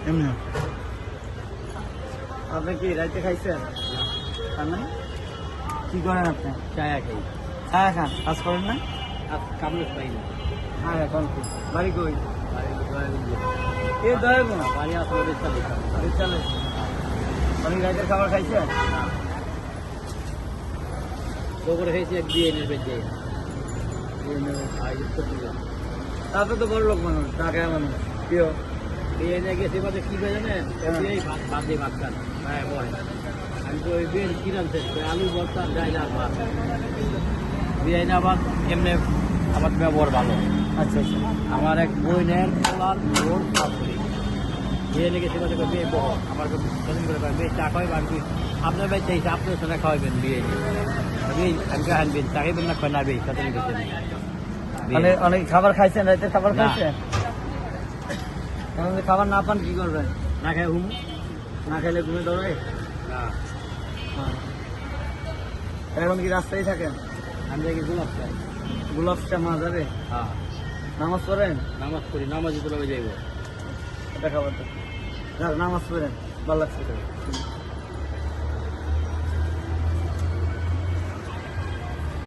এমনি আপনি কি রাইতে খাইছেন? খান নাই? কি করেন আপনি? চায়া খাই। ছায়া খান, কাজ করেন না? আর কামড়ে পাই না। হ্যাঁ এখন কি বাড়ি কই? বাড়ি এ দয়াবো বাড়ি আসলে চলে চলে অনেক রাইতের খাবার খাইছেন? করে খেয়েছি এক দিয়ে এনে বেঁচে তারপরে তো বড় লোক মানুষ টাকা মানুষ কেউ দিয়ে এনে গেছে মানে কি করে জানেন দিয়েই ভাত দিয়ে ভাত খান হ্যাঁ বয় আমি তো ওই বিয়ের কি রাখছেন আলু ভর্তা যাই না ভাত দিয়ে এনে আবার এমনি আমার ব্যবহার ভালো। আচ্ছা আচ্ছা আমার এক বইনের পোলার ওর শাশুড়ি বিয়ে লেগেছে বলে বিয়ে বহ আমার সেদিন করে বিয়ে চা খাওয়াই বাড়বি আপনার বাড়িতে এসে আপনার সঙ্গে খাওয়াবেন বিয়ে আমি আনবেন চাইবেন না খাওয়া নাবে সাথে গেছেন অনেক খাবার খাইছেন রাইতের খাবার না। খাইছেন? এখন যদি খাবার না পান কি করবেন? না খাই হুম না খাইলে ঘুমে দৌড়ায়? না এখন কি রাস্তায় থাকেন? আমি দেখি গোলাপ চাই গোলাপ চা মাজারে হ্যাঁ নামাজ পড়েন? নামাজ পড়ি নামাজ তোলা যাইব এটা খাবার তো নামাজ পড়েন ভালো লাগছে